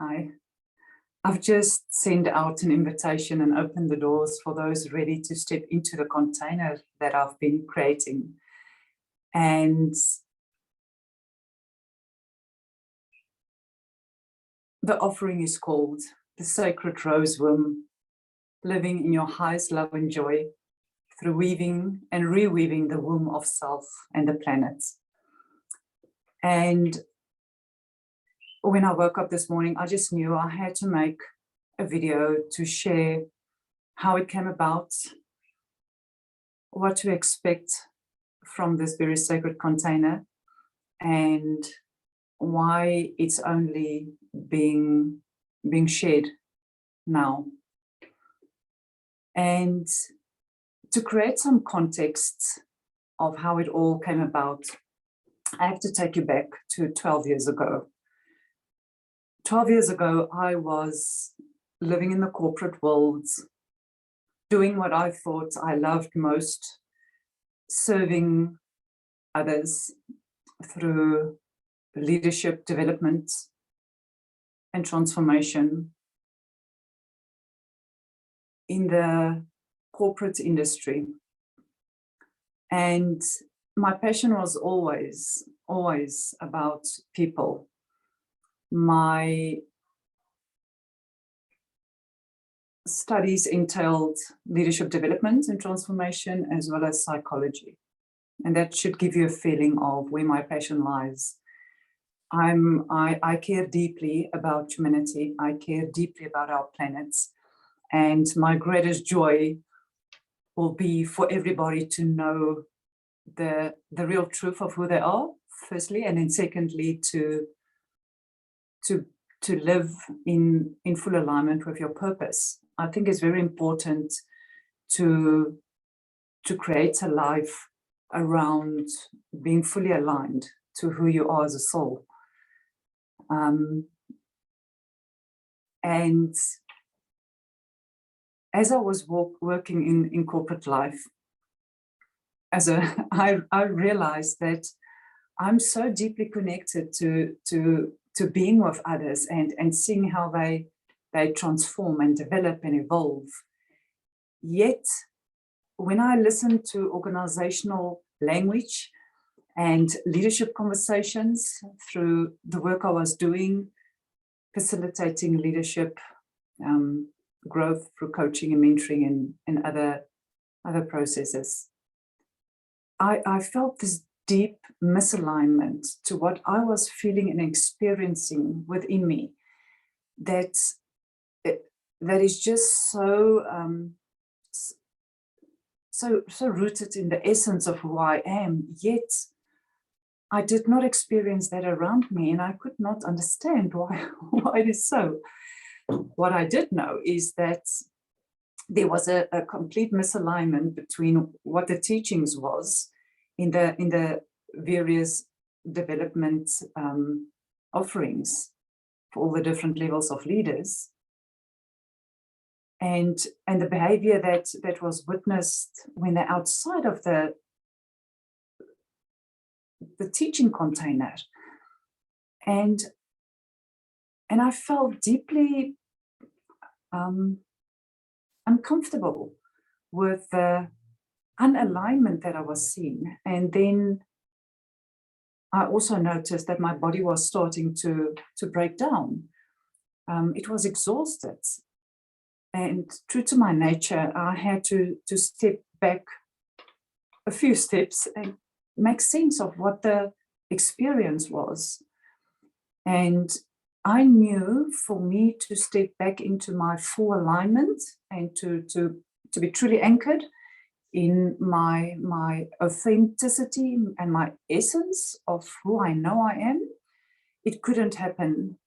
Hi. I've just sent out an invitation and opened the doors for those ready to step into the container that I've been creating. And the offering is called the Sacred Rose Womb, living in your highest love and joy through weaving and reweaving the womb of self and the planet. And when I woke up this morning, I just knew I had to make a video to share how it came about, what to expect from this very sacred container, and why it's only being shared now. And to create some context of how it all came about, I have to take you back to 12 years ago. 12 years ago, I was living in the corporate world, doing what I thought I loved most, serving others through leadership development and transformation in the corporate industry. And my passion was always about people. My studies entailed leadership development and transformation, as well as psychology. And that should give you a feeling of where my passion lies. I care deeply about humanity. I care deeply about our planets. And my greatest joy will be for everybody to know the real truth of who they are, firstly, and then secondly, to live in full alignment with your purpose. I think it's very important to create a life around being fully aligned to who you are as a soul. And as I was working in corporate life, I realized that I'm so deeply connected to being with others and seeing how they transform and develop and evolve. Yet, when I listen to organizational language and leadership conversations through the work I was doing, facilitating leadership growth through coaching and mentoring and other processes, I felt this deep misalignment to what I was feeling and experiencing within me that is just so rooted in the essence of who I am, yet I did not experience that around me, and I could not understand why it is so. What I did know is that there was a complete misalignment between what the teachings was in the various development offerings for all the different levels of leaders, and the behavior that was witnessed when they're outside of the teaching container. And I felt deeply uncomfortable with the unalignment that I was seeing. And then I also noticed that my body was starting to break down. It was exhausted. And true to my nature, I had to step back a few steps and make sense of what the experience was. And I knew for me to step back into my full alignment and to be truly anchored in my authenticity and my essence of who I know I am, it couldn't happen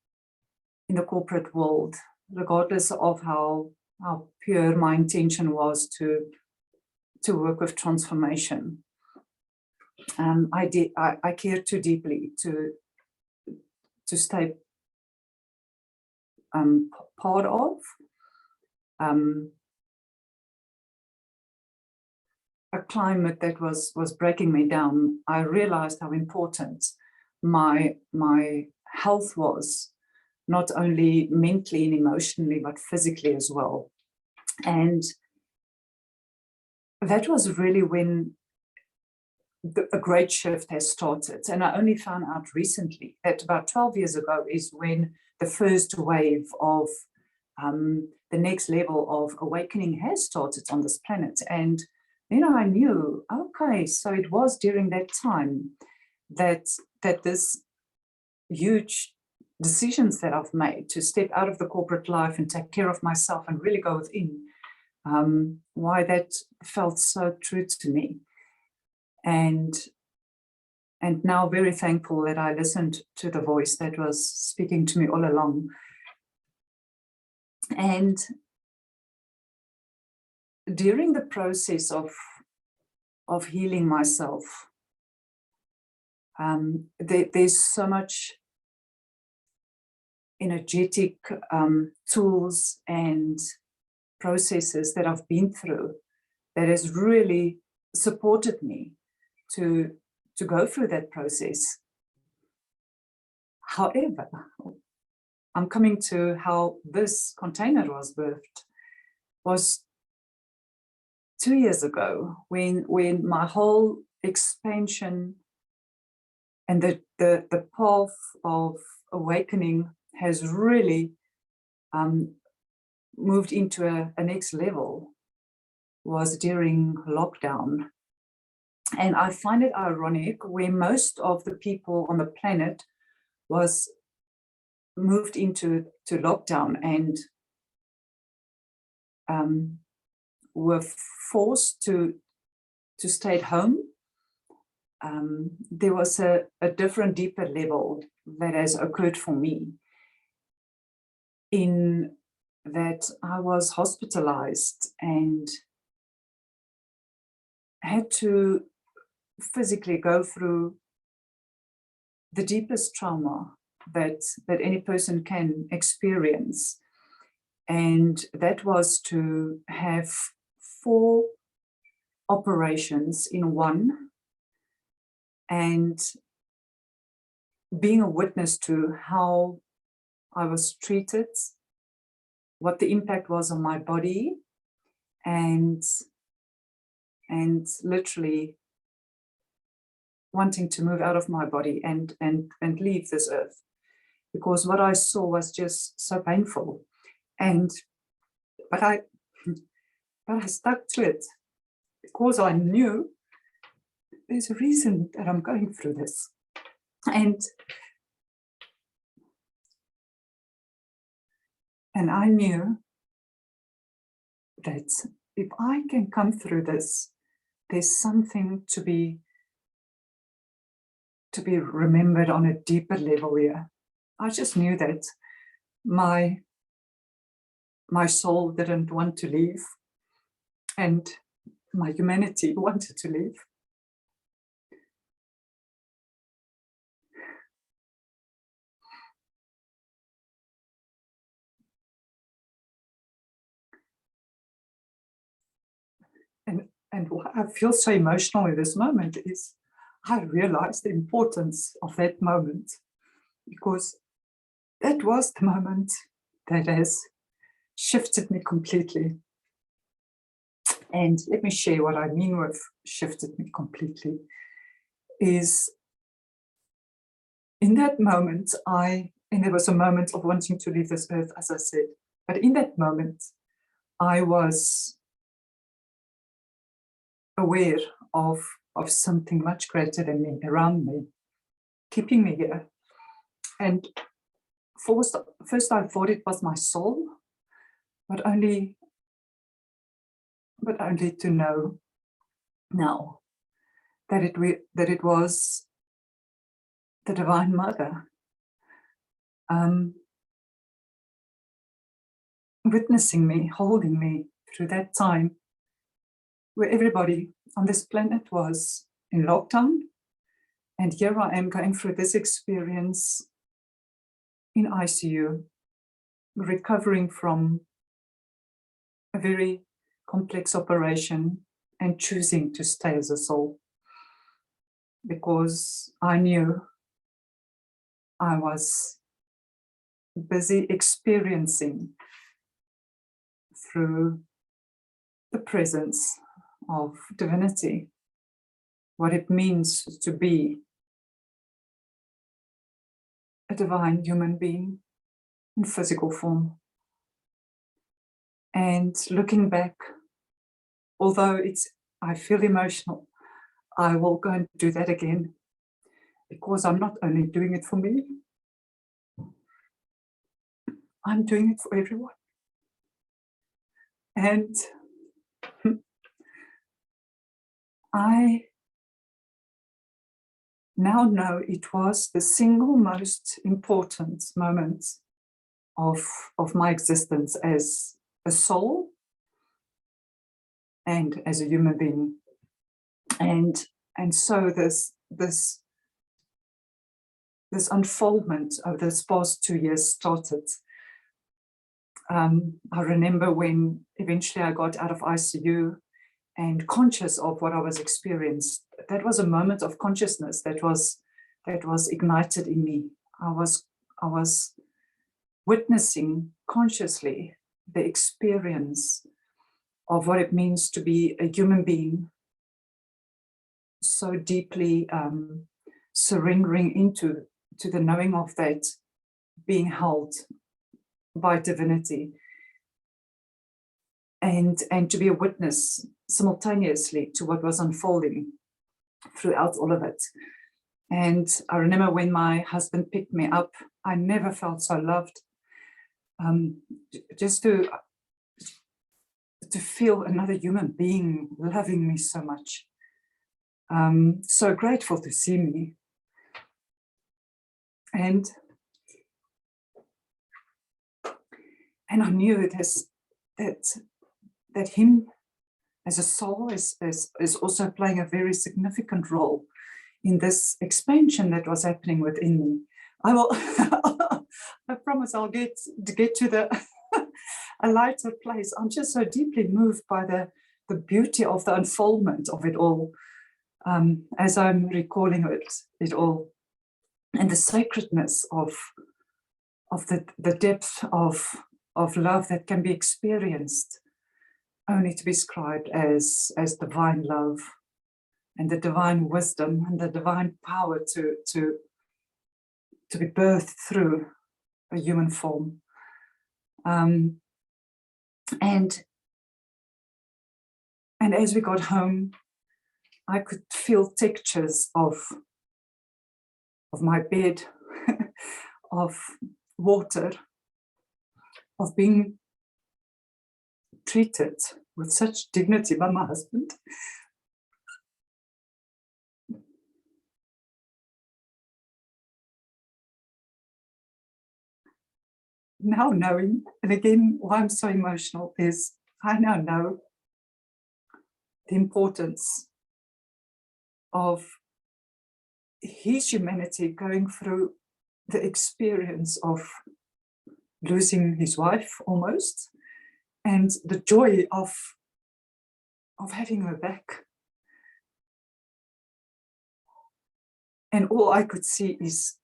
in the corporate world, regardless of how pure my intention was to work with transformation. I care too deeply to stay part of a climate that was breaking me down. I realized how important my health was not only mentally and emotionally, but physically as well. And that was really when a great shift has started. And I only found out recently that about 12 years ago is when the first wave of the next level of awakening has started on this planet. And then I knew, okay, so it was during that time that this huge decisions that I've made to step out of the corporate life and take care of myself and really go within, why that felt so true to me. And now very thankful that I listened to the voice that was speaking to me all along. And during the process of healing myself, there's so much energetic tools and processes that I've been through that has really supported me to go through that process. However, I'm coming to how this container was birthed, was 2 years ago when my whole expansion and the path of awakening has really moved into a next level, was during lockdown. And I find it ironic where most of the people on the planet was moved into lockdown and were forced to stay at home. There was a different, deeper level that has occurred for me, in that I was hospitalized and had to physically go through the deepest trauma that any person can experience. And that was to have 4 operations in one, and being a witness to how I was treated, what the impact was on my body, and literally wanting to move out of my body and leave this earth, because what I saw was just so painful. But I stuck to it because I knew there's a reason that I'm going through this. And I knew that if I can come through this, there's something to be remembered on a deeper level here. I just knew that my soul didn't want to leave, and my humanity wanted to leave. And why I feel so emotional in this moment is I realized the importance of that moment, because that was the moment that has shifted me completely. And let me share what I mean with shifted me completely. Is in that moment, and there was a moment of wanting to leave this earth, as I said, but in that moment, I was aware of something much greater than me around me, keeping me here. And first I thought it was my soul, but only to know now that it was the Divine Mother, witnessing me, holding me through that time where everybody on this planet was in lockdown. And here I am going through this experience in ICU, recovering from a very complex operation and choosing to stay as a soul, because I knew I was busy experiencing through the presence of divinity, what it means to be a divine human being in physical form. And looking back, although I feel emotional, I will go and do that again, because I'm not only doing it for me, I'm doing it for everyone. And I now know it was the single most important moment of my existence as a soul and as a human being. And so this unfoldment of this past 2 years started. I remember when eventually I got out of ICU and conscious of what I was experiencing. That was a moment of consciousness that was ignited in me. I was witnessing consciously the experience of what it means to be a human being, so deeply surrendering into the knowing of that, being held by divinity, and to be a witness simultaneously to what was unfolding throughout all of it. And I remember when my husband picked me up, I never felt so loved. Just to feel another human being loving me so much. So grateful to see me. And I knew that him as a soul is also playing a very significant role in this expansion that was happening within me. I will, I promise I'll get to a lighter place. I'm just so deeply moved by the beauty of the unfoldment of it all, as I'm recalling it all, and the sacredness of the depth of love that can be experienced only to be described as divine love, and the divine wisdom and the divine power to be birthed through a human form. And as we got home, I could feel textures of my bed, of water, of being treated with such dignity by my husband. Now knowing, and again, why I'm so emotional is I now know the importance of his humanity going through the experience of losing his wife almost, and the joy of having her back. And all I could see is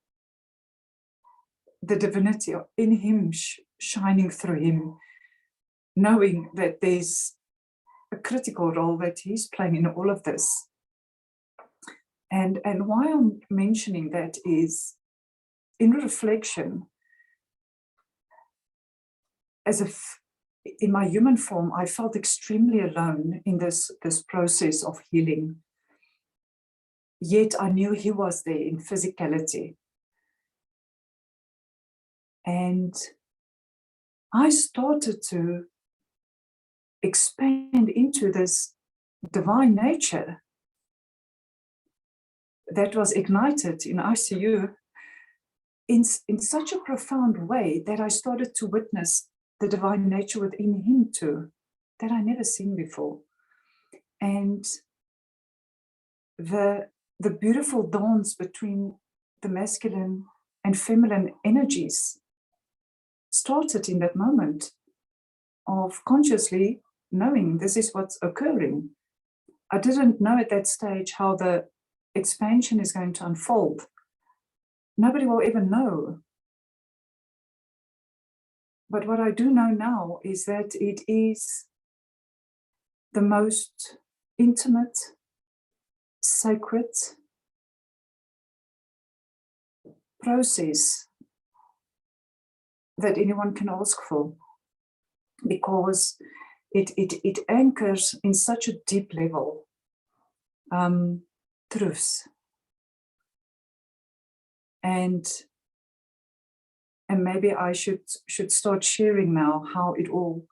the divinity in him shining through him, knowing that there's a critical role that he's playing in all of this. And why I'm mentioning that is, in reflection, as if in my human form, I felt extremely alone in this process of healing. Yet I knew he was there in physicality. And I started to expand into this divine nature that was ignited in ICU in such a profound way that I started to witness the divine nature within him too, that I never seen before. And the beautiful dance between the masculine and feminine energies started in that moment of consciously knowing this is what's occurring. I didn't know at that stage how the expansion is going to unfold. Nobody will ever know But what I do know now is that it is the most intimate, sacred process that anyone can ask for, because it anchors in such a deep level truths. And maybe I should start sharing now how it all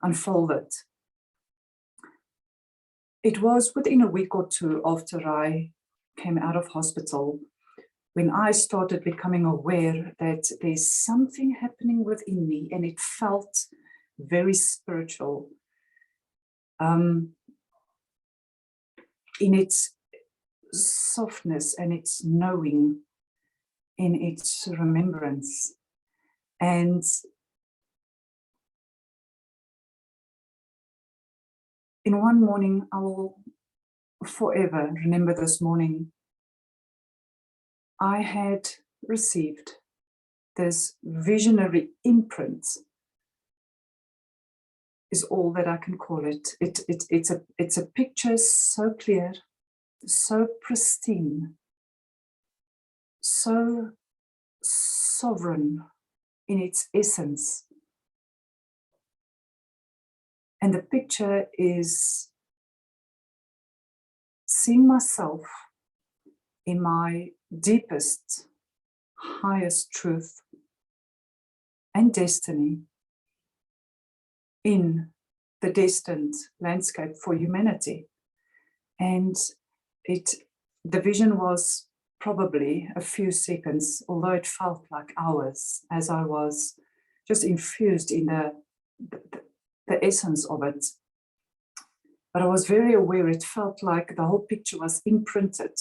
unfolded. It was within a week or two after I came out of hospital when I started becoming aware that there's something happening within me, and it felt very spiritual in its softness and its knowing, in its remembrance. And in one morning, I will forever remember this morning, I had received this visionary imprint, is all that I can call it. It's a picture so clear, so pristine, so sovereign in its essence. And the picture is seeing myself in my deepest, highest truth and destiny in the destined landscape for humanity. And the vision was probably a few seconds, although it felt like hours, as I was just infused in the essence of it. But I was very aware, it felt like the whole picture was imprinted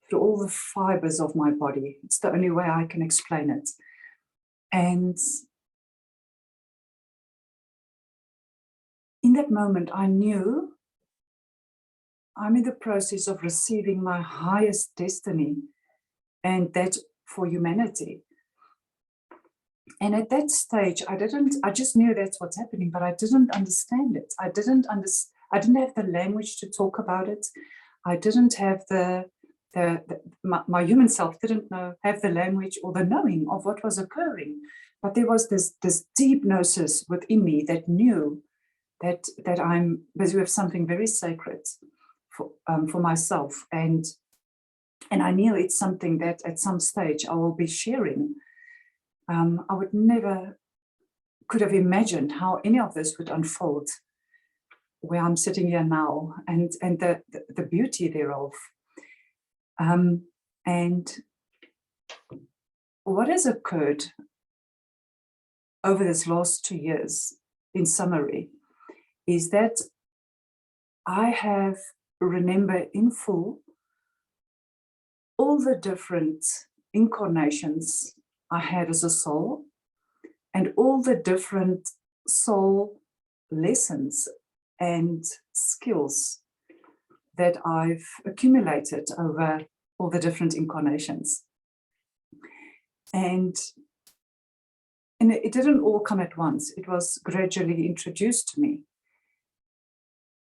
through all the fibers of my body. It's the only way I can explain it. And in that moment, I knew I'm in the process of receiving my highest destiny, and that for humanity. And at that stage, I just knew that's what's happening, but I didn't understand it. I didn't have the language to talk about it. I didn't have my human self didn't have the language or the knowing of what was occurring. But there was this deep gnosis within me that knew that I'm busy with something very sacred for myself, and I knew it's something that at some stage I will be sharing. I would never could have imagined how any of this would unfold where I'm sitting here now, and the beauty thereof. And what has occurred over this last 2 years, in summary, is that I have remembered in full all the different incarnations I had as a soul, and all the different soul lessons and skills that I've accumulated over all the different incarnations. And it didn't all come at once. It was gradually introduced to me.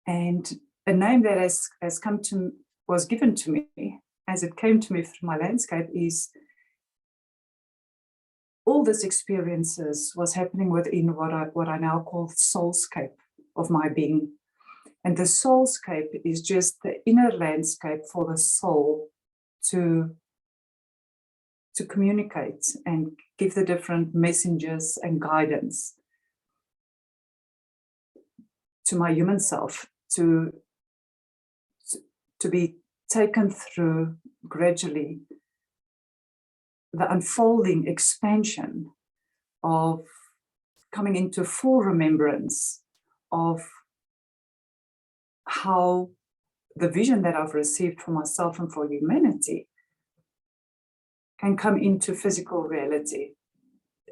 And a name that was given to me as it came to me through my landscape is, all these experiences was happening within what I now call the soulscape of my being. And the soulscape is just the inner landscape for the soul to communicate and give the different messengers and guidance to my human self, to be taken through gradually the unfolding expansion of coming into full remembrance of how the vision that I've received for myself and for humanity can come into physical reality.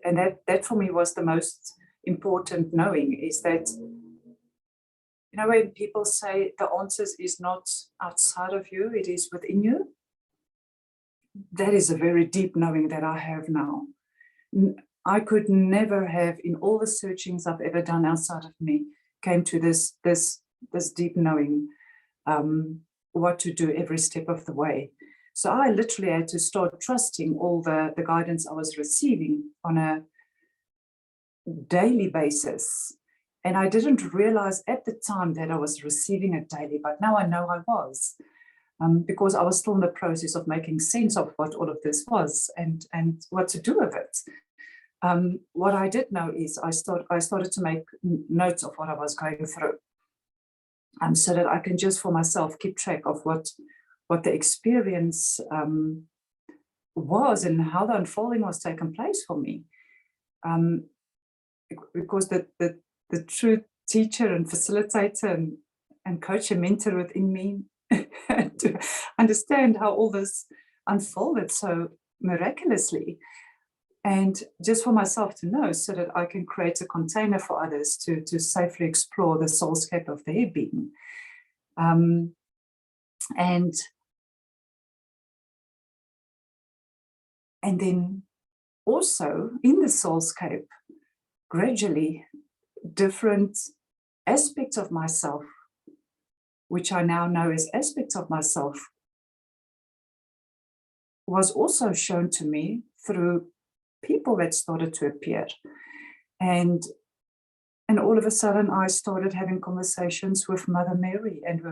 And that for me was the most important knowing, is that, you know, when people say the answers is not outside of you, it is within you, that is a very deep knowing that I have now. I could never have, in all the searchings I've ever done outside of me, came to this deep knowing what to do every step of the way. So I literally had to start trusting all the guidance I was receiving on a daily basis. And I didn't realize at the time that I was receiving it daily, but now I know I was, because I was still in the process of making sense of what all of this was and what to do with it. What I did know is I started to make notes of what I was going through, so that I can just for myself keep track of what the experience was and how the unfolding was taking place for me. Because the true teacher and facilitator and coach and mentor within me to understand how all this unfolded so miraculously, and just for myself to know so that I can create a container for others to safely explore the soulscape of their being. And then also in the soulscape, gradually different aspects of myself, which I now know as aspects of myself, was also shown to me through people that started to appear. And all of a sudden I started having conversations with Mother Mary and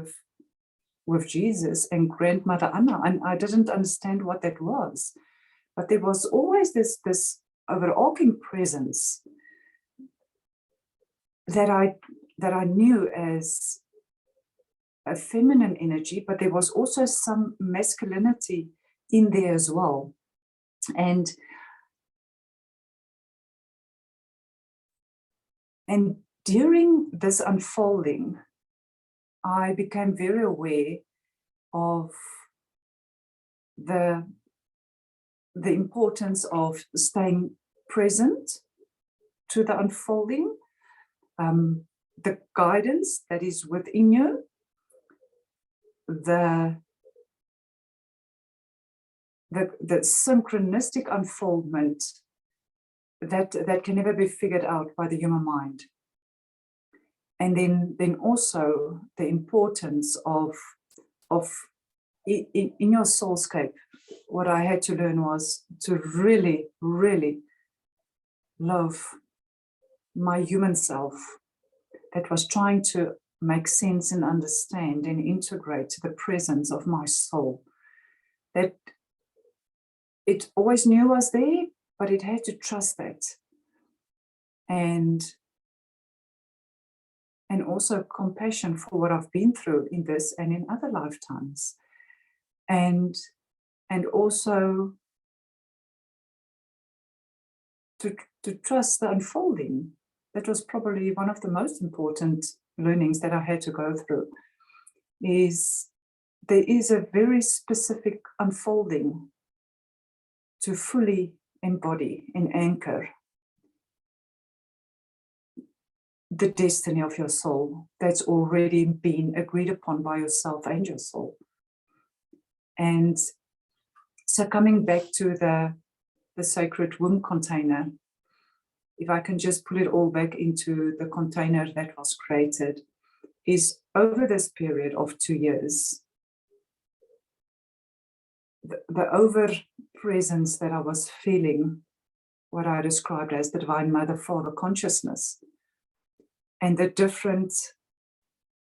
with Jesus and Grandmother Anna, and I didn't understand what that was. But there was always this overarching presence that I knew as a feminine energy, but there was also some masculinity in there as well. And during this unfolding, I became very aware of the importance of staying present to the unfolding, the guidance that is within you, the synchronistic unfoldment that can never be figured out by the human mind. And then also the importance of in your soulscape, what I had to learn was to really, really love my human self that was trying to make sense and understand and integrate the presence of my soul, that it always knew was there, but it had to trust that. And also compassion for what I've been through in this and in other lifetimes. And also to trust the unfolding. That was probably one of the most important learnings that I had to go through, is there is a very specific unfolding to fully embody and anchor the destiny of your soul that's already been agreed upon by yourself and your soul. And so coming back to the sacred womb container, if I can just put it all back into the container that was created, is over this period of 2 years, the over presence that I was feeling, what I described as the Divine Mother Father consciousness, and the different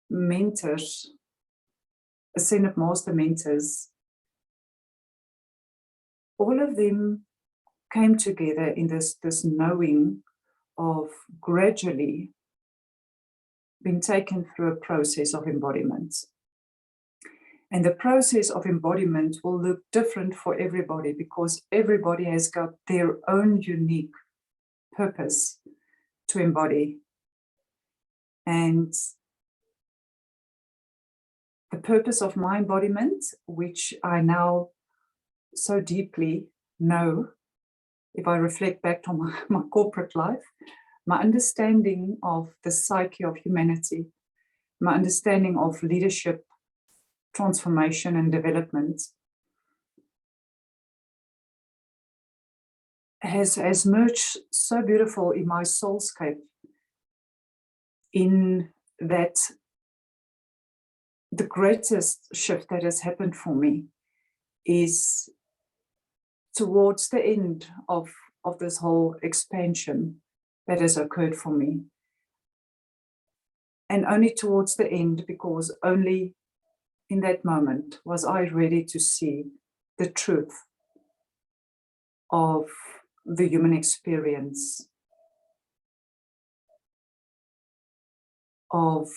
mentors, ascended master mentors, all of them came together in this knowing of gradually being taken through a process of embodiment. And the process of embodiment will look different for everybody, because everybody has got their own unique purpose to embody. And the purpose of my embodiment, which I now so deeply know, if I reflect back to my corporate life, my understanding of the psyche of humanity, my understanding of leadership, transformation and development, has merged so beautiful in my soulscape, in that the greatest shift that has happened for me is towards the end of this whole expansion that has occurred for me. And only towards the end, because only in that moment was I ready to see the truth of the human experience, of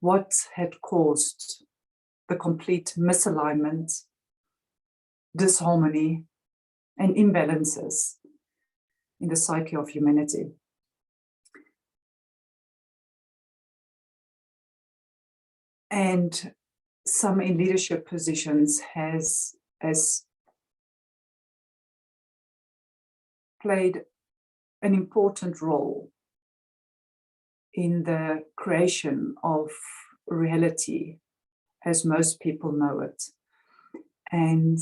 what had caused the complete misalignment, disharmony, and imbalances in the psyche of humanity. And some in leadership positions has played an important role in the creation of reality as most people know it. And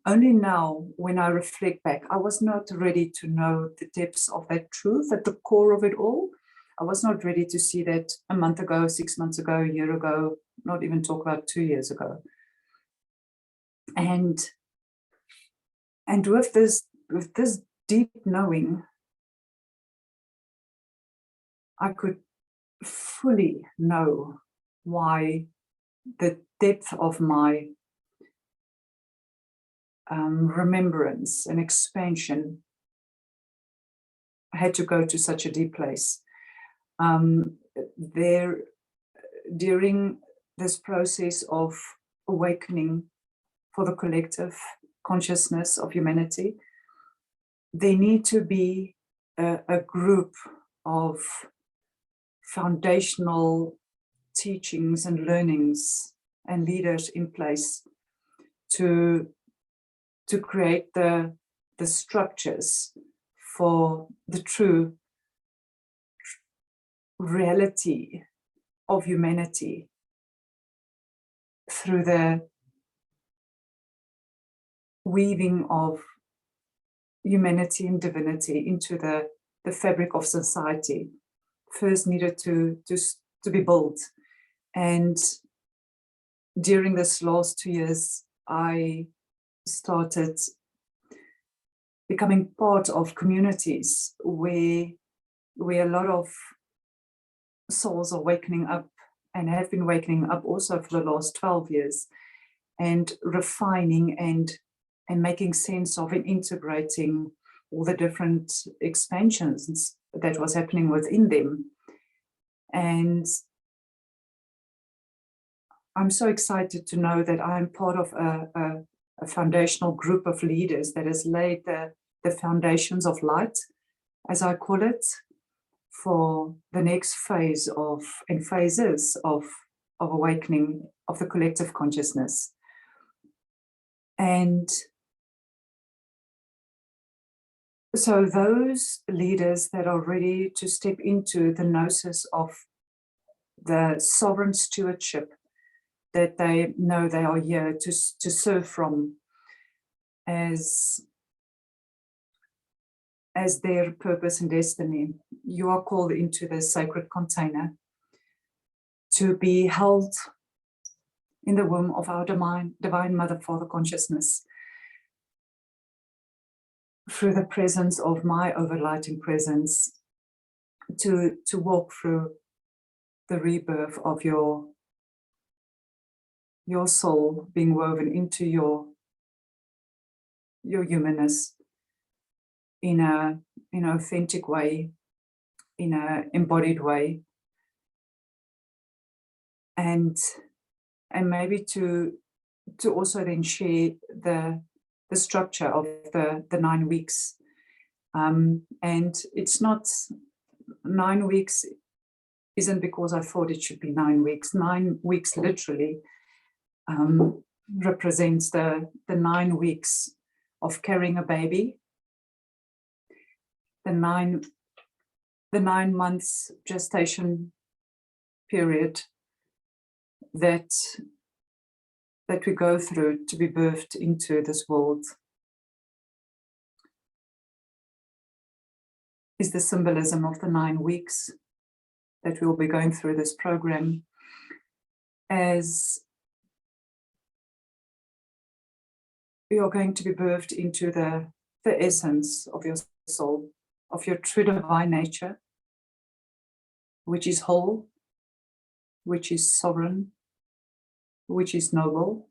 only now, when I reflect back, I was not ready to know the depths of that truth at the core of it all. I was not ready to see that a month ago, 6 months ago, a year ago, not even talk about 2 years ago. And with this deep knowing, I could fully know why the depth of my remembrance and expansion had to go to such a deep place. During this process of awakening for the collective consciousness of humanity, there need to be a group of foundational teachings and learnings and leaders in place to create the structures for the true reality of humanity through the weaving of humanity and divinity into the fabric of society. First needed to be built. And during this last 2 years, I started becoming part of communities where a lot of souls are wakening up and have been wakening up also for the last 12 years and refining and making sense of and integrating all the different expansions that was happening within them. And I'm so excited to know that I'm part of a foundational group of leaders that has laid the foundations of light, as I call it, for the next phase of and phases of awakening of the collective consciousness. And so those leaders that are ready to step into the gnosis of the sovereign stewardship that they know they are here to serve from as their purpose and destiny, you are called into the sacred container to be held in the womb of our divine Mother Father consciousness through the presence of my overlighting presence, to walk through the rebirth of your soul being woven into your humanness in an authentic way, in an embodied way, and maybe to also then share the structure of the 9 weeks. And it's not 9 weeks isn't because I thought it should be 9 weeks. 9 weeks literally represents the 9 weeks of carrying a baby, the 9 months gestation period that we go through to be birthed into this world. is the symbolism of the 9 weeks that we'll be going through this program, as you're going to be birthed into the essence of your soul, of your true divine nature, which is whole, which is sovereign, which is noble.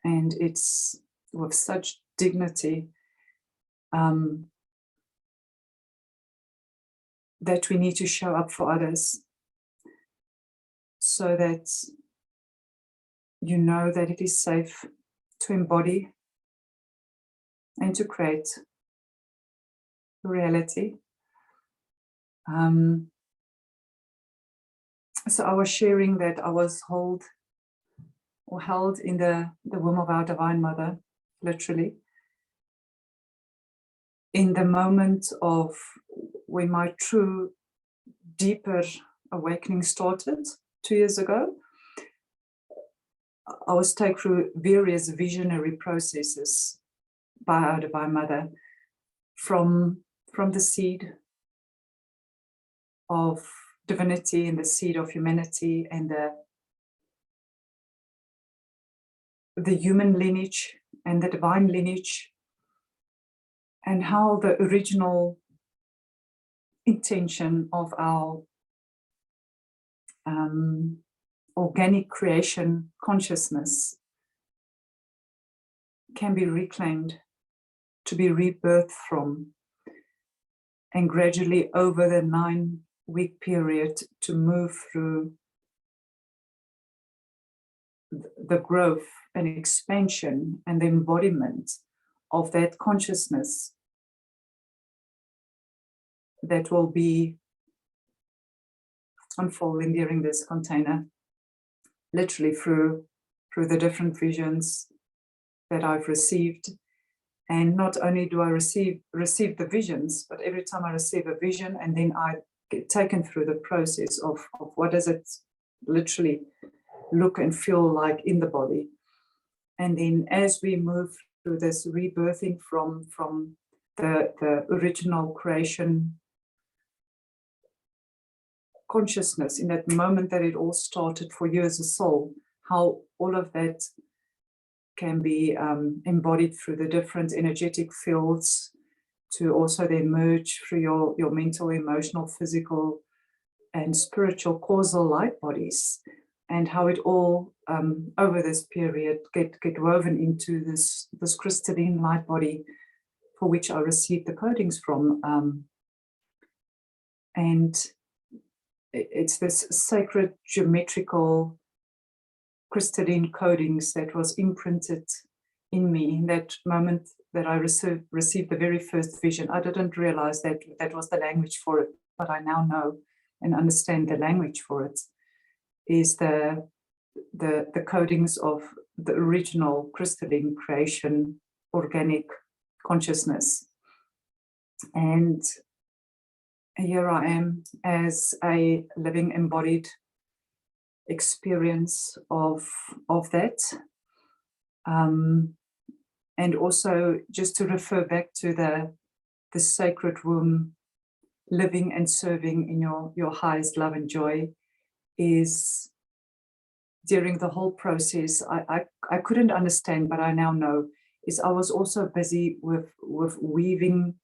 And it's with such dignity that we need to show up for others, so that you know that it is safe to embody and to create reality. So I was sharing that I was held in the womb of our Divine Mother, literally, in the moment of when my true, deeper awakening started 2 years ago. I was taken through various visionary processes by our Divine Mother, from the seed of divinity and the seed of humanity and the human lineage and the divine lineage, and how the original intention of our organic creation consciousness can be reclaimed, to be rebirthed from, and gradually over the 9-week period to move through the growth and expansion and the embodiment of that consciousness that will be unfolding during this container, literally through the different visions that I've received. And not only do I receive the visions, but every time I receive a vision, and then I get taken through the process of what does it literally look and feel like in the body. And then as we move through this rebirthing from the original creation consciousness, in that moment that it all started for you as a soul, how all of that can be embodied through the different energetic fields, to also then merge through your mental, emotional, physical, and spiritual causal light bodies, and how it all over this period get woven into this crystalline light body, for which I received the codings from. And it's this sacred geometrical crystalline codings that was imprinted in me in that moment that I received the very first vision. I didn't realize that that was the language for it, but I now know and understand the language for it is the codings of the original crystalline creation organic consciousness. And here I am as a living embodied experience of that, and also just to refer back to the sacred womb, living and serving in your highest love and joy, is during the whole process I couldn't understand, but I now know, is I was also busy with weaving,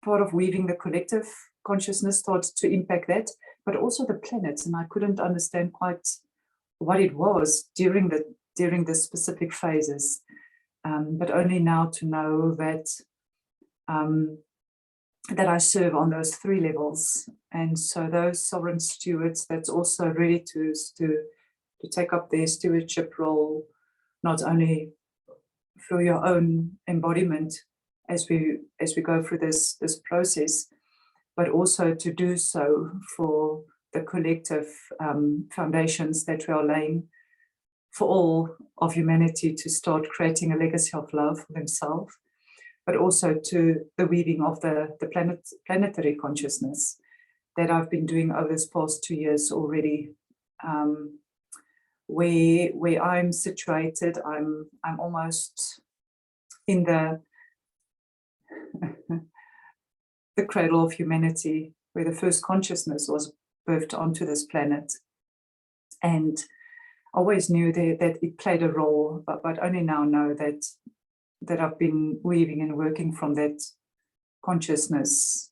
part of weaving the collective consciousness started to impact that, but also the planets, and I couldn't understand quite what it was during the specific phases, but only now to know that that I serve on those 3 levels. And so those sovereign stewards that's also ready to take up their stewardship role, not only through your own embodiment as we go through this process, but also to do so for the collective foundations that we are laying for all of humanity to start creating a legacy of love for themselves, but also to the weaving of the planetary consciousness that I've been doing over this past 2 years already. Where I'm situated, I'm almost in the the cradle of humanity, where the first consciousness was birthed onto this planet. And I always knew that it played a role, but only now know that I've been weaving and working from that consciousness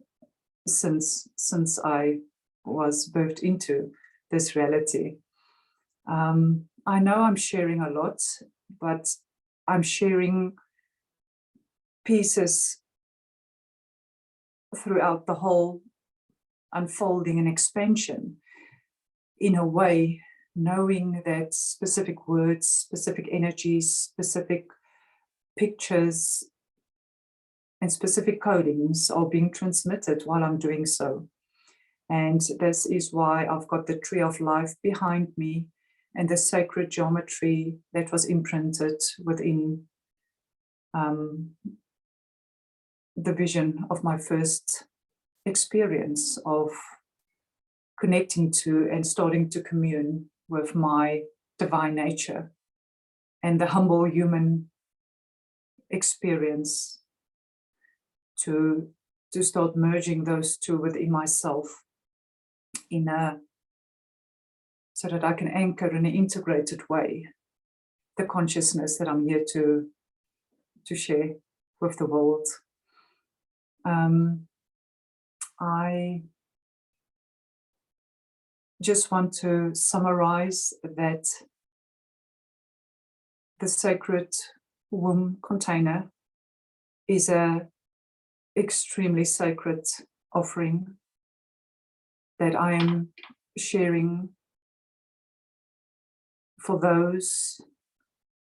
since I was birthed into this reality. I know I'm sharing a lot, but I'm sharing pieces throughout the whole unfolding and expansion, in a way, knowing that specific words, specific energies, specific pictures, and specific codings are being transmitted while I'm doing so. And this is why I've got the tree of life behind me and the sacred geometry that was imprinted within the vision of my first experience of connecting to and starting to commune with my divine nature, and the humble human experience to start merging those two within myself so that I can anchor in an integrated way the consciousness that I'm here to share with the world. I just want to summarize that the sacred womb container is an extremely sacred offering that I am sharing for those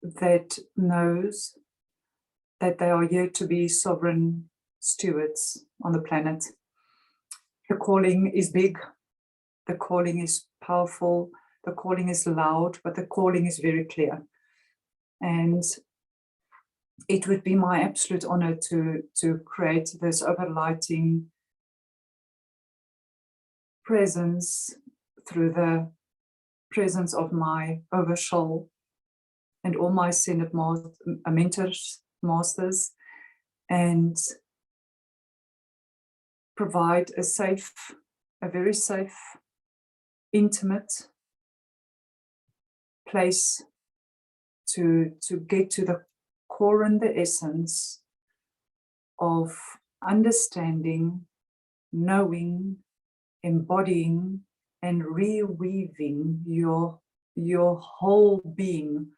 that knows that they are here to be sovereign stewards on the planet. The calling is big, the calling is powerful, the calling is loud, but the calling is very clear. And it would be my absolute honor to create this overlighting presence through the presence of my oversoul and all my ascended mentors, masters, and provide a very safe, intimate place to get to the core and the essence of understanding, knowing, embodying, and reweaving your whole being.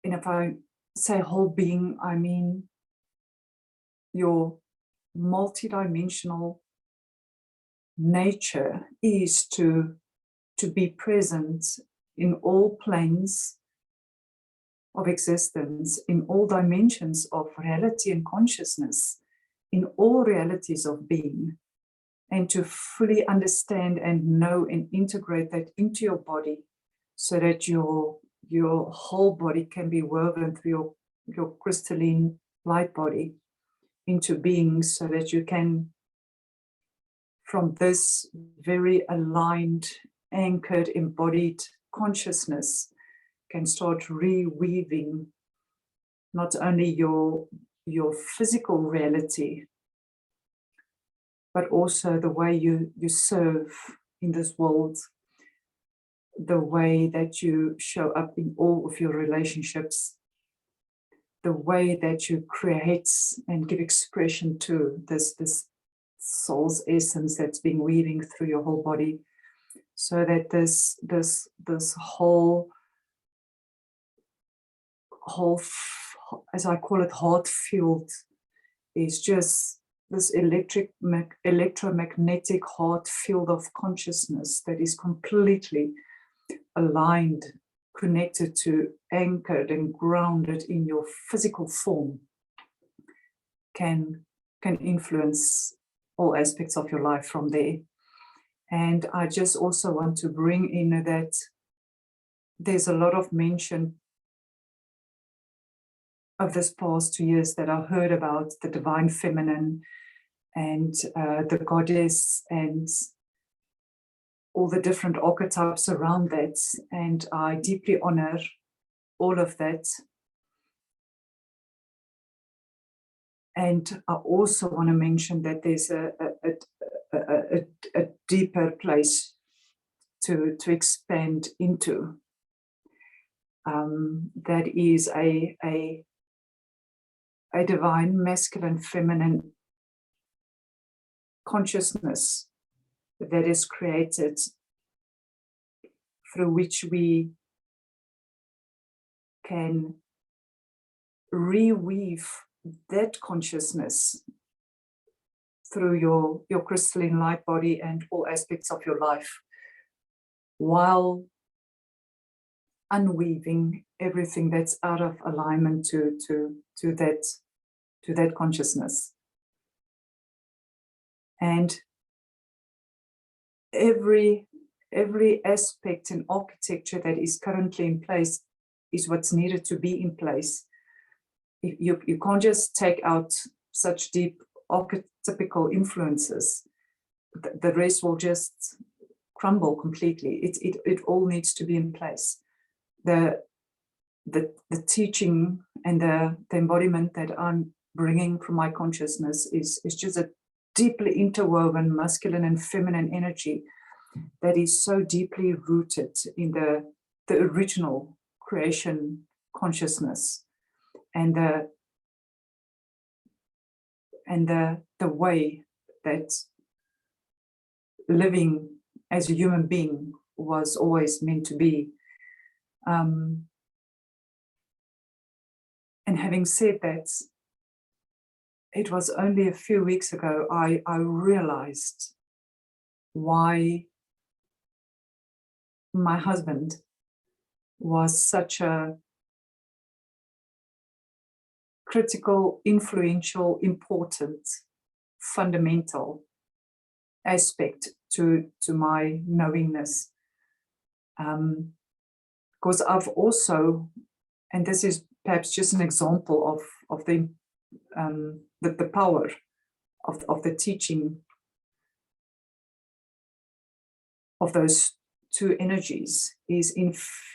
And if I say whole being, I mean your multidimensional nature is to be present in all planes of existence, in all dimensions of reality and consciousness, in all realities of being, and to fully understand and know and integrate that into your body so that your whole body can be woven through your crystalline light body into being, so that you can, from this very aligned, anchored, embodied consciousness, can start reweaving not only your physical reality, but also the way you serve in this world, the way that you show up in all of your relationships, the way that you create and give expression to this soul's essence that's been weaving through your whole body, so that this whole, as I call it, heart field, is just this electromagnetic heart field of consciousness that is completely aligned, connected to, anchored and grounded in your physical form, can influence all aspects of your life from there. And I just also want to bring in that there's a lot of mention of this past 2 years that I've heard about the divine feminine and the goddess and all the different archetypes around that. And I deeply honor all of that. And I also want to mention that there's a deeper place to expand into. That is a divine masculine feminine consciousness that is created, through which we can reweave that consciousness through your crystalline light body and all aspects of your life, while unweaving everything that's out of alignment to that consciousness. And every aspect and architecture that is currently in place is what's needed to be in place. You can't just take out such deep archetypical influences. The rest will just crumble completely. It all needs to be in place. The teaching and the embodiment that I'm bringing from my consciousness is just a deeply interwoven masculine and feminine energy that is so deeply rooted in the original creation consciousness, and the way that living as a human being was always meant to be. And having said that, it was only a few weeks ago I realized why my husband was such a critical, influential, important, fundamental aspect to my knowingness. Because I've also, and this is perhaps just an example of the power of the teaching of those two energies, is in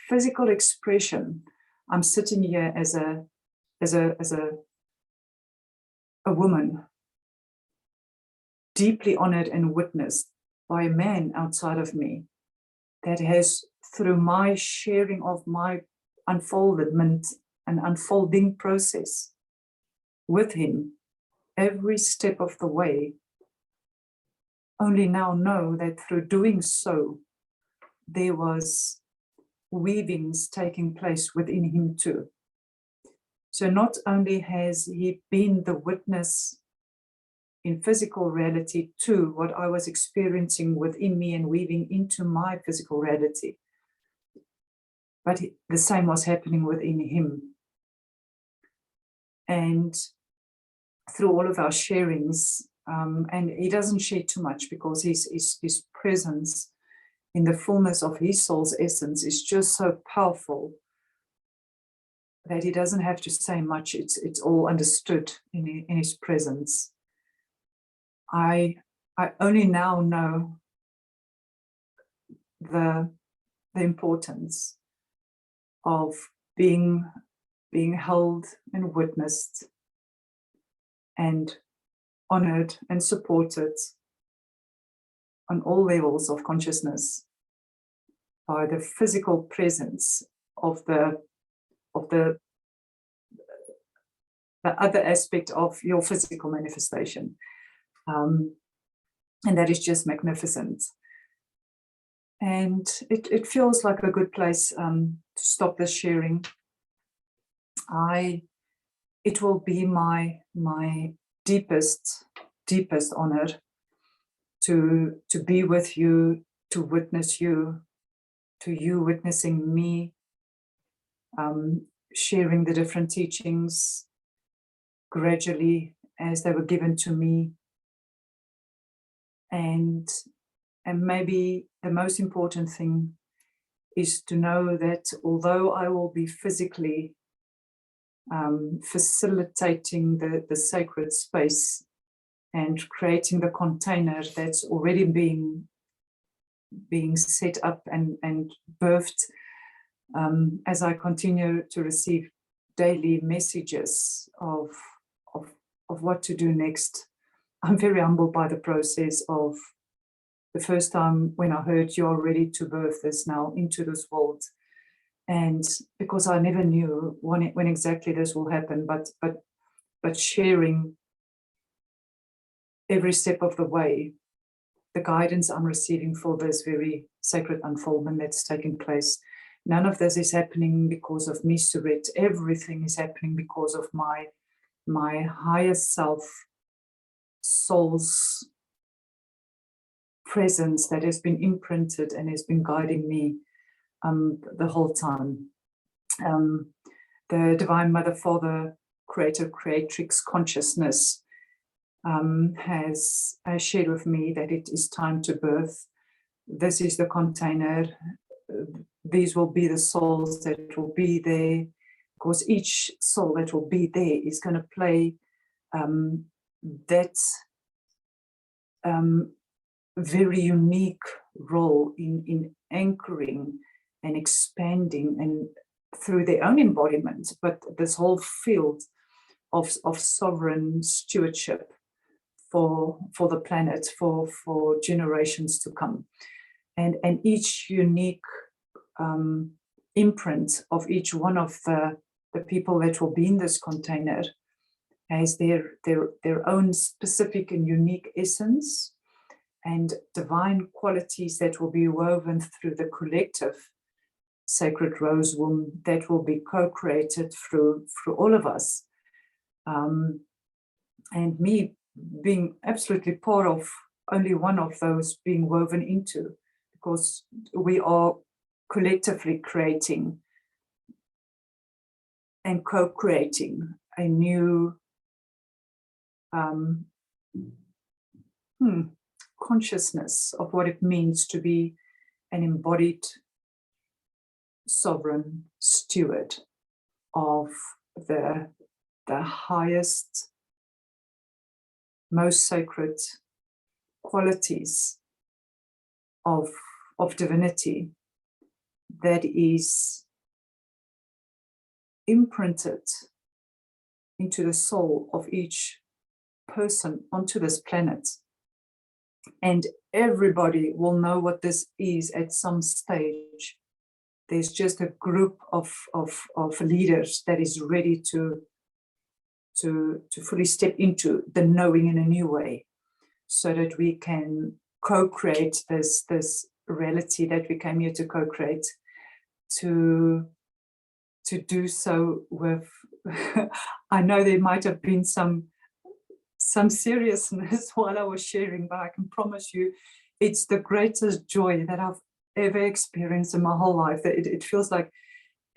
physical expression. I'm sitting here as a woman, deeply honored and witnessed by a man outside of me, that has, through my sharing of my unfoldment and unfolding process with him every step of the way, only now know that through doing so, there was weavings taking place within him too. So not only has he been the witness in physical reality to what I was experiencing within me and weaving into my physical reality, but the same was happening within him. And through all of our sharings, and he doesn't share too much because his presence in the fullness of his soul's essence is just so powerful that he doesn't have to say much. It's all understood in his presence. I only now know the importance of being held and witnessed and honored and supported on all levels of consciousness by the physical presence of the other aspect of your physical manifestation. And that is just magnificent. And it feels like a good place to stop this sharing. It will be my deepest honor to be with you, to witness you, to you witnessing me, sharing the different teachings gradually as they were given to me. And maybe the most important thing is to know that although I will be physically facilitating the sacred space and creating the container that's already being set up and birthed, as I continue to receive daily messages of what to do next. I'm very humbled by the process of the first time when I heard you're ready to birth this now into this world. And because I never knew when exactly this will happen, but sharing every step of the way, the guidance I'm receiving for this very sacred unfoldment that's taking place. None of this is happening because of me, Surette. Everything is happening because of my higher self, soul's presence that has been imprinted and has been guiding me the whole time. The Divine Mother, Father, Creator, Creatrix consciousness has shared with me that it is time to birth. This is the container. These will be the souls that will be there, because each soul that will be there is going to play that very unique role in anchoring and expanding and through their own embodiment, but this whole field of sovereign stewardship for the planet, for generations to come. And each unique imprint of each one of the people that will be in this container has their own specific and unique essence and divine qualities that will be woven through the collective sacred rose womb that will be co-created through all of us. And me being absolutely part of only one of those being woven into, because we are collectively creating and co-creating a new consciousness of what it means to be an embodied sovereign steward of the highest, most sacred qualities of divinity that is imprinted into the soul of each person onto this planet. And everybody will know what this is at some stage. There's just a group of leaders that is ready to fully step into the knowing in a new way, so that we can co-create this reality that we came here to co-create, to do so with I know there might have been some seriousness while I was sharing, but I can promise you it's the greatest joy that I've ever experienced in my whole life. That it feels like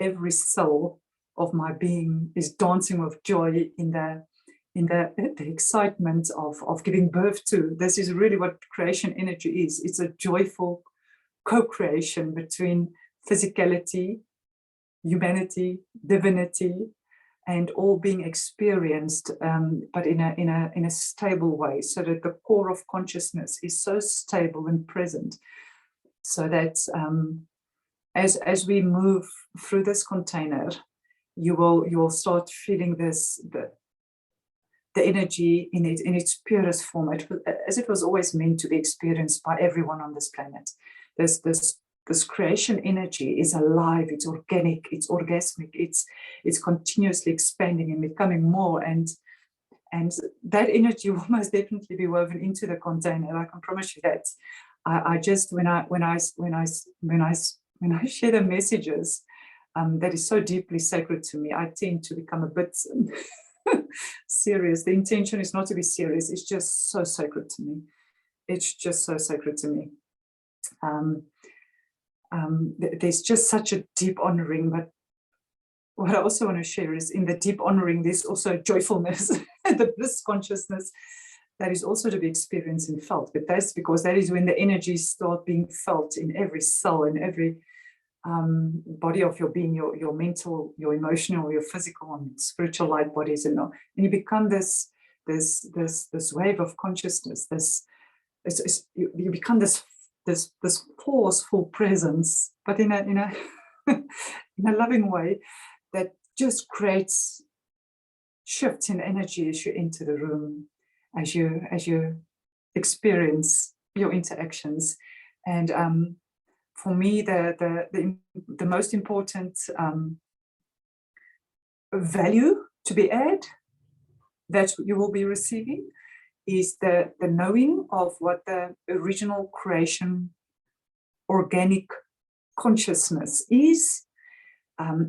every cell of my being is dancing with joy in the excitement of giving birth to. This is really what creation energy is. It's a joyful co-creation between physicality, humanity, divinity, and all being experienced, but in a stable way, so that the core of consciousness is so stable and present, so that as we move through this container, you will start feeling the energy in its purest form, as it was always meant to be experienced by everyone on this planet. This creation energy is alive, it's organic, it's orgasmic, it's continuously expanding and becoming more, and that energy will most definitely be woven into the container. I can promise you that. I just when I share the messages that is so deeply sacred to me, I tend to become a bit serious. The intention is not to be serious, it's just so sacred to me. It's just so sacred to me. There's just such a deep honoring, but what I also want to share is in the deep honoring, there's also joyfulness and the bliss consciousness that is also to be experienced and felt. But that's because that is when the energies start being felt in every cell, in every body of your being, your mental, your emotional, your physical and spiritual light bodies, and you become this wave of consciousness. You become this forceful presence, but in a in a loving way that just creates shifts in energy as you enter the room, as you experience your interactions. And for me, the most important value to be added that you will be receiving is the knowing of what the original creation organic consciousness is,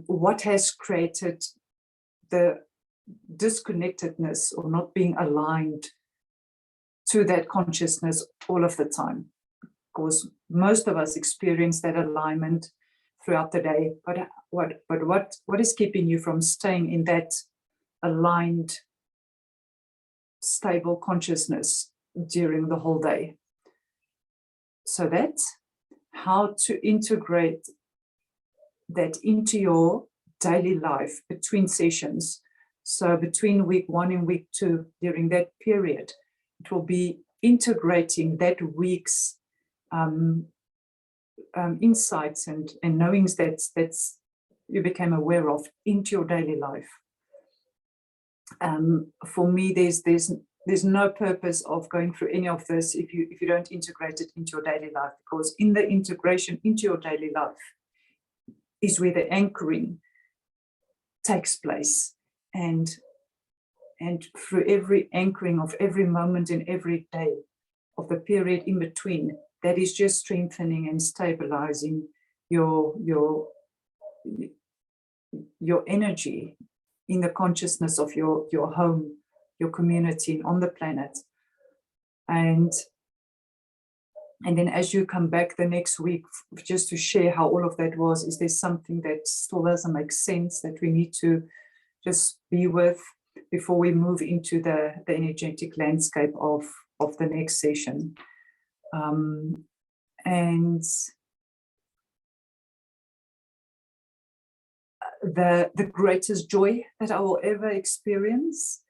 what has created the disconnectedness or not being aligned to that consciousness all of the time. Because most of us experience that alignment throughout the day, but what is keeping you from staying in that aligned, stable consciousness during the whole day? So that's how to integrate that into your daily life between sessions. So between week 1 and week 2, during that period, it will be integrating that week's insights and knowings that's you became aware of into your daily life. For me, there's no purpose of going through any of this if you don't integrate it into your daily life, because in the integration into your daily life is where the anchoring takes place, and through every anchoring of every moment in every day of the period in between, that is just strengthening and stabilizing your energy in the consciousness of your home, your community on the planet. And then as you come back the next week, just to share how all of that was, is there something that still doesn't make sense that we need to just be with before we move into the energetic landscape of the next session? And the greatest joy that I will ever experience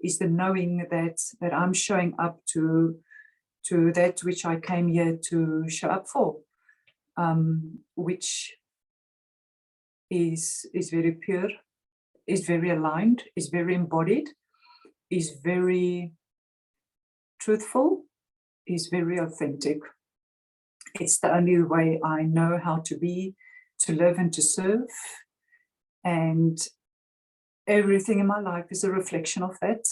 is the knowing that I'm showing up to that which I came here to show up for, which is very pure, is very aligned, is very embodied, is very truthful, is very authentic. It's the only way I know how to be, to live and to serve. And everything in my life is a reflection of that,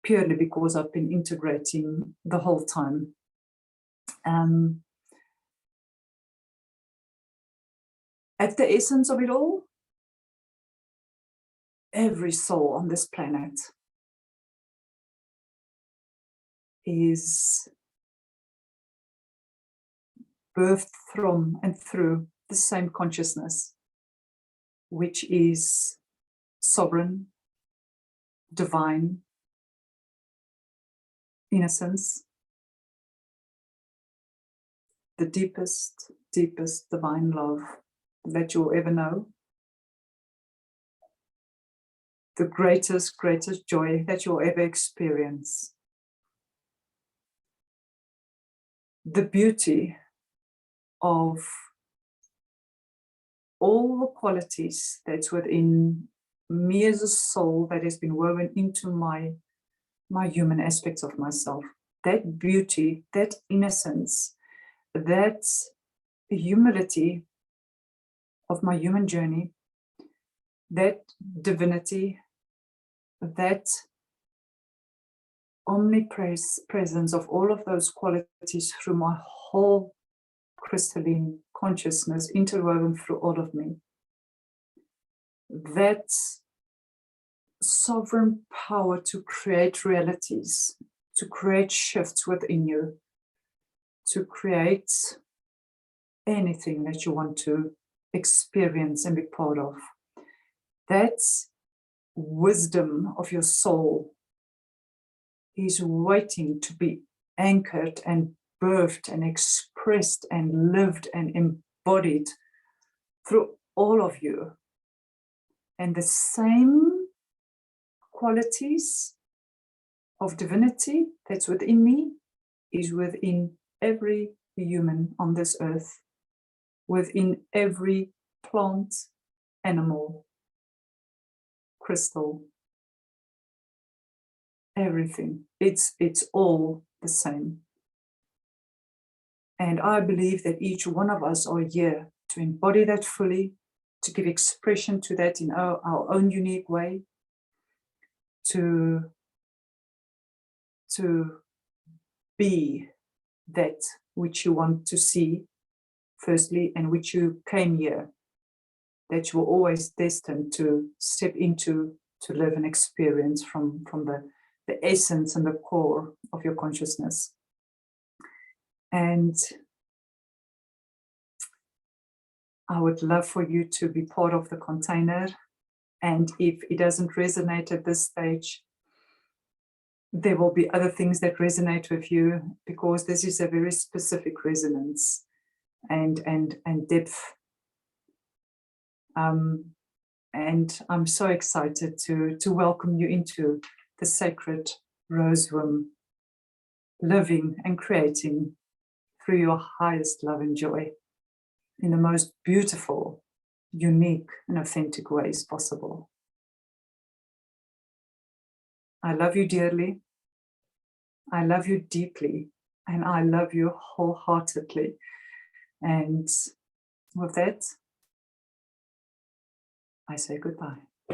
purely because I've been integrating the whole time. At the essence of it all, every soul on this planet is birthed from and through the same consciousness, which is sovereign, divine, innocence, the deepest divine love that you'll ever know, the greatest joy that you'll ever experience, the beauty of all the qualities that's within me as a soul that has been woven into my human aspects of myself. That beauty, that innocence, that humility of my human journey, that divinity, that omnipresence of all of those qualities through my whole crystalline consciousness interwoven through all of me. That sovereign power to create realities, to create shifts within you, to create anything that you want to experience and be part of. That wisdom of your soul is waiting to be anchored and birthed and expressed and lived and embodied through all of you. And the same qualities of divinity that's within me is within every human on this earth, within every plant, animal, crystal, everything. It's all the same. And I believe that each one of us are here to embody that fully, to give expression to that in our own unique way, to be that which you want to see, firstly, and which you came here, that you were always destined to step into, to live and experience from the essence and the core of your consciousness. And I would love for you to be part of the container. And if it doesn't resonate at this stage, there will be other things that resonate with you, because this is a very specific resonance and depth. And I'm so excited to welcome you into the sacred rose womb, living and creating through your highest love and joy in the most beautiful, unique and authentic ways possible. I love you dearly. I love you deeply, and I love you wholeheartedly. And with that, I say goodbye.